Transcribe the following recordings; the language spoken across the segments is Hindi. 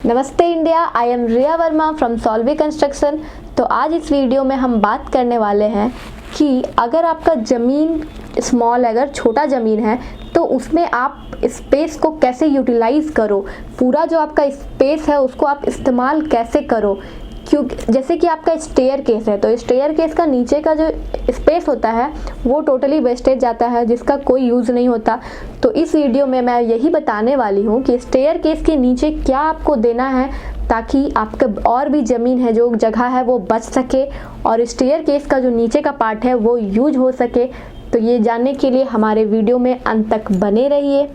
नमस्ते India, I am Riya Verma from Solvi construction. तो आज इस वीडियो में हम बात करने वाले हैं कि अगर आपका ज़मीन स्मॉल, अगर छोटा ज़मीन है तो उसमें आप स्पेस को कैसे यूटिलाइज़ करो, पूरा जो आपका स्पेस है उसको आप इस्तेमाल कैसे करो। क्योंकि जैसे कि आपका स्टेयर केस है तो स्टेयर केस का नीचे का जो स्पेस होता है वो टोटली वेस्टेज जाता है, जिसका कोई यूज़ नहीं होता। तो इस वीडियो में मैं यही बताने वाली हूँ कि स्टेयर केस के नीचे क्या आपको देना है ताकि आपका और भी ज़मीन है जो जगह है वो बच सके और स्टेयर केस का जो नीचे का पार्ट है वो यूज हो सके। तो ये जानने के लिए हमारे वीडियो में अंत तक बने रहिए।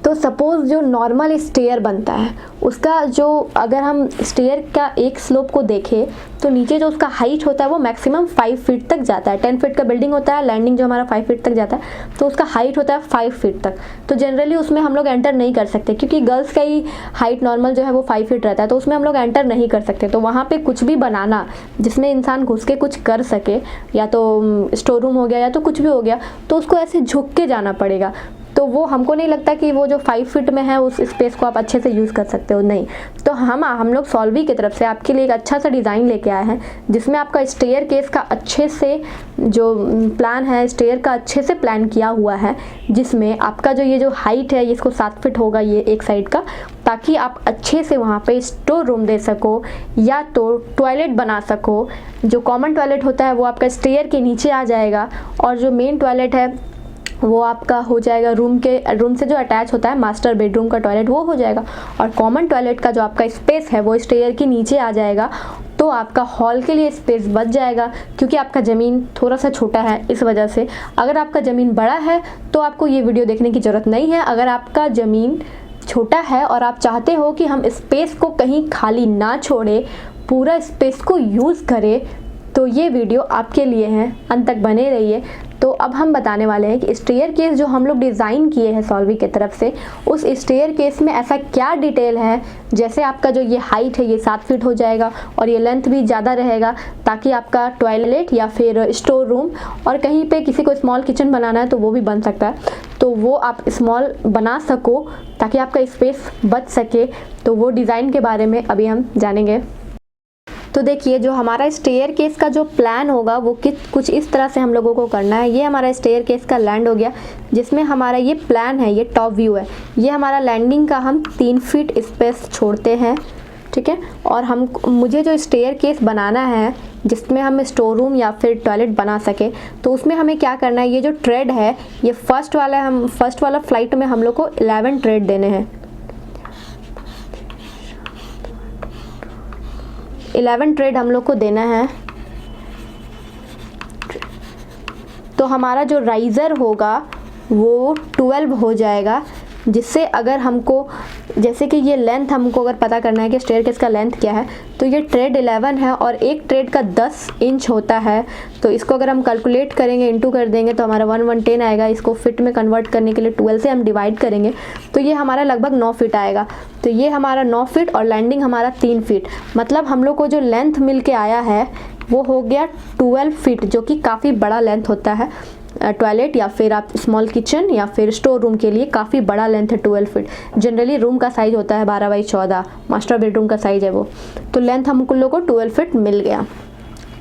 तो सपोज़ जो नॉर्मल स्टेयर बनता है उसका जो, अगर हम स्टेयर का एक स्लोप को देखें तो नीचे जो उसका हाइट होता है वो मैक्सिमम 5 फीट तक जाता है। 10 फीट का बिल्डिंग होता है, लैंडिंग जो हमारा 5 फीट तक जाता है, तो उसका हाइट होता है 5 फीट तक। तो जनरली उसमें हम लोग एंटर नहीं कर सकते क्योंकि गर्ल्स का ही हाइट नॉर्मल जो है वो 5 फीट रहता है, तो उसमें हम लोग एंटर नहीं कर सकते। तो वहाँ पर कुछ भी बनाना जिसमें इंसान घुस के कुछ कर सके, या तो स्टोर रूम हो गया या तो कुछ भी हो गया, तो उसको ऐसे झुक के जाना पड़ेगा। तो वो हमको नहीं लगता कि वो जो 5 फीट में है उस स्पेस को आप अच्छे से यूज़ कर सकते हो, नहीं। तो हम लोग सॉल्वी की तरफ से आपके लिए एक अच्छा सा डिज़ाइन लेके आए हैं जिसमें आपका स्टेयर केस का अच्छे से जो प्लान है, स्टेयर का अच्छे से प्लान किया हुआ है, जिसमें आपका जो ये जो हाइट है इसको 7 फीट होगा ये एक साइड का, ताकि आप अच्छे से वहाँ पे स्टोर रूम दे सको या तो टॉयलेट बना सको। जो कॉमन टॉयलेट होता है वो आपका स्टेयर के नीचे आ जाएगा और जो मेन टॉयलेट है वो आपका हो जाएगा रूम से जो अटैच होता है मास्टर बेडरूम का टॉयलेट, वो हो जाएगा। और कॉमन टॉयलेट का जो आपका स्पेस है वो स्टेयर के नीचे आ जाएगा। तो आपका हॉल के लिए स्पेस बच जाएगा क्योंकि आपका ज़मीन थोड़ा सा छोटा है इस वजह से। अगर आपका ज़मीन बड़ा है तो आपको ये वीडियो देखने की ज़रूरत नहीं है। अगर आपका ज़मीन छोटा है और आप चाहते हो कि हम स्पेस को कहीं खाली ना छोड़े, पूरा स्पेस को यूज़ करें, तो ये वीडियो आपके लिए है, अंत तक बने रहिए। तो अब हम बताने वाले हैं कि स्टेयर केस जो हम लोग डिज़ाइन किए हैं सॉल्वी की तरफ से, उस स्टेयर केस में ऐसा क्या डिटेल है। जैसे आपका जो ये हाइट है ये 7 फीट हो जाएगा और ये लेंथ भी ज़्यादा रहेगा ताकि आपका टॉयलेट या फिर स्टोर रूम और कहीं पे किसी को स्मॉल किचन बनाना है तो वो भी बन सकता है, तो वो आप स्मॉल बना सको ताकि आपका स्पेस बच सके। तो वो डिज़ाइन के बारे में अभी हम जानेंगे। तो देखिए, जो हमारा स्टेयर केस का जो प्लान होगा वो कुछ इस तरह से हम लोगों को करना है। ये हमारा स्टेयर केस का लैंड हो गया जिसमें हमारा ये प्लान है, ये टॉप व्यू है। ये हमारा लैंडिंग का हम 3 फीट स्पेस छोड़ते हैं, ठीक है। और मुझे जो स्टेयर केस बनाना है जिसमें हम स्टोर रूम या फिर टॉयलेट बना सके, तो उसमें हमें क्या करना है, ये जो ट्रेड है ये फर्स्ट वाला फ्लाइट में हम लोग को 11 ट्रेड देने हैं। 11 ट्रेड हम लोग को देना है। तो हमारा जो राइज़र होगा वो 12 हो जाएगा, जिससे अगर हमको, जैसे कि ये लेंथ हमको अगर पता करना है कि स्टेयर केस का लेंथ क्या है, तो ये ट्रेड 11 है और एक ट्रेड का 10 इंच होता है। तो इसको अगर हम कैलकुलेट करेंगे, इंटू कर देंगे तो हमारा 110 आएगा। इसको फिट में कन्वर्ट करने के लिए 12 से हम डिवाइड करेंगे तो ये हमारा लगभग 9 फीट आएगा। तो ये हमारा 9 फीट और लैंडिंग हमारा 3 फीट, मतलब हम लोग को जो लेंथ मिल के आया है वो हो गया 12 फीट, जो कि काफ़ी बड़ा लेंथ होता है टॉयलेट या फिर आप स्मॉल किचन या फिर स्टोर रूम के लिए काफ़ी बड़ा लेंथ है 12 फीट। जनरली रूम का साइज़ होता है 12x14, मास्टर बेडरूम का साइज़ है वो। तो लेंथ हम लोग को 12 फीट मिल गया।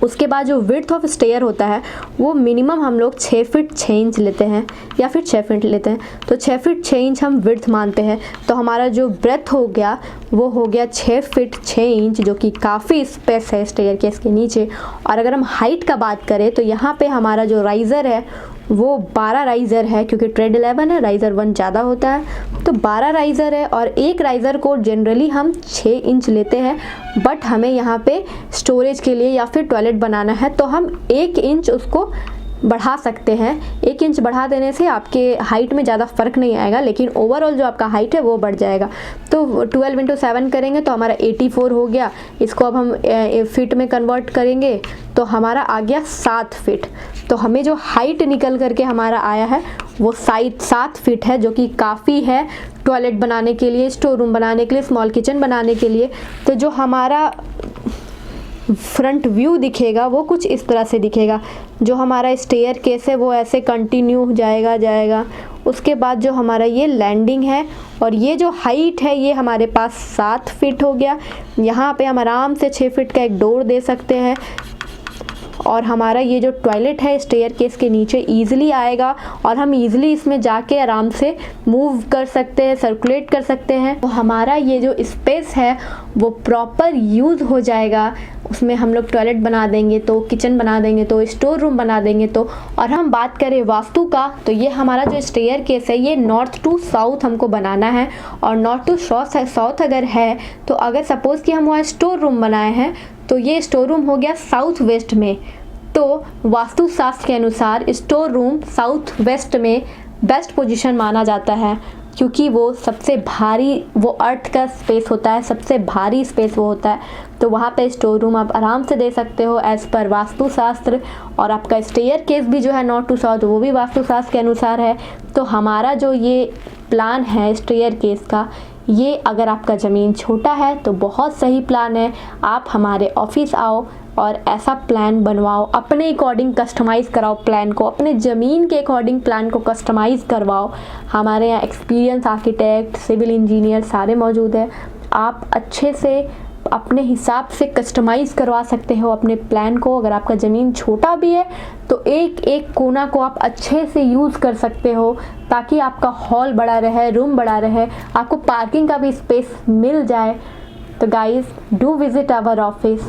उसके बाद जो विड्थ ऑफ स्टेयर होता है वो मिनिमम हम लोग 6 फीट 6 इंच लेते हैं या फिर 6 फीट लेते हैं। तो 6 फीट 6 इंच हम विड्थ मानते हैं। तो हमारा जो ब्रेथ हो गया वो हो गया 6 फीट 6 इंच, जो कि काफ़ी स्पेस है स्टेयर केस के नीचे। और अगर हम हाइट का बात करें तो यहाँ पे हमारा जो राइज़र है वो 12 राइज़र है, क्योंकि ट्रेड 11 है, राइज़र 1 ज़्यादा होता है। तो 12 राइज़र है और एक राइज़र को जनरली हम 6 इंच लेते हैं, बट हमें यहाँ पे स्टोरेज के लिए या फिर टॉयलेट बनाना है तो हम 1 इंच उसको बढ़ा सकते हैं। 1 इंच बढ़ा देने से आपके हाइट में ज़्यादा फ़र्क नहीं आएगा, लेकिन ओवरऑल जो आपका हाइट है वो बढ़ जाएगा। तो 12 × 7 करेंगे तो हमारा 84 हो गया। इसको अब हम फीट में कन्वर्ट करेंगे तो हमारा आ गया 7 फीट। तो हमें जो हाइट निकल करके हमारा आया है वो 7 फीट है, जो कि काफ़ी है टॉयलेट बनाने के लिए, स्टोर रूम बनाने के लिए, स्मॉल किचन बनाने के लिए। तो जो हमारा फ्रंट व्यू दिखेगा वो कुछ इस तरह से दिखेगा। जो हमारा स्टेयर केस है वो ऐसे कंटिन्यू जाएगा उसके बाद जो हमारा ये लैंडिंग है और ये जो हाइट है ये हमारे पास 7 फीट हो गया। यहाँ पे हम आराम से 6 फीट का एक डोर दे सकते हैं और हमारा ये जो टॉयलेट है स्टेयरकेस के नीचे ईज़िली आएगा और हम ईज़िली इसमें जाके आराम से मूव कर सकते हैं, सर्कुलेट कर सकते हैं। तो हमारा ये जो स्पेस है वो प्रॉपर यूज़ हो जाएगा। उसमें हम लोग टॉयलेट बना देंगे तो, किचन बना देंगे तो, स्टोर रूम बना देंगे तो। और हम बात करें वास्तु का तो ये हमारा जो स्टेयरकेस है ये नॉर्थ टू साउथ हमको बनाना है और नॉर्थ टू साउथ अगर है तो अगर सपोज़ कि हम वहाँ स्टोर रूम बनाए हैं तो ये स्टोर रूम हो गया साउथ वेस्ट में। तो वास्तु शास्त्र के अनुसार स्टोर रूम साउथ वेस्ट में बेस्ट पोजीशन माना जाता है क्योंकि वो सबसे भारी, वो अर्थ का स्पेस होता है, सबसे भारी स्पेस वो होता है। तो वहाँ पे स्टोर रूम आप आराम से दे सकते हो एज़ पर वास्तु शास्त्र। और आपका स्टेयरकेस भी जो है नॉर्थ टू साउथ वो भी वास्तु शास्त्र के अनुसार है। तो हमारा जो ये प्लान है स्टेयरकेस का, ये अगर आपका ज़मीन छोटा है तो बहुत सही प्लान है। आप हमारे ऑफिस आओ और ऐसा प्लान बनवाओ, अपने अकॉर्डिंग कस्टमाइज़ कराओ प्लान को, अपने ज़मीन के अकॉर्डिंग प्लान को कस्टमाइज़ करवाओ। हमारे यहाँ एक्सपीरियंस आर्किटेक्ट, सिविल इंजीनियर सारे मौजूद हैं। आप अच्छे से अपने हिसाब से कस्टमाइज़ करवा सकते हो अपने प्लान को। अगर आपका ज़मीन छोटा भी है तो एक एक कोना को आप अच्छे से यूज़ कर सकते हो ताकि आपका हॉल बड़ा रहे, रूम बड़ा रहे, आपको पार्किंग का भी स्पेस मिल जाए। तो guys, do visit our office,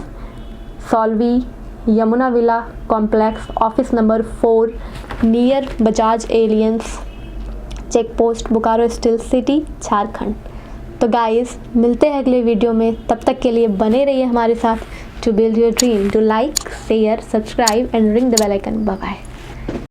Solvi Yamuna villa complex, office number 4, near Bajaj Allianz, check post, Bokaro steel city, Jharkhand. तो गाइस, मिलते हैं अगले वीडियो में। तब तक के लिए बने रहिए हमारे साथ। To build your dream, to like, share, subscribe and ring the bell icon. Bye bye.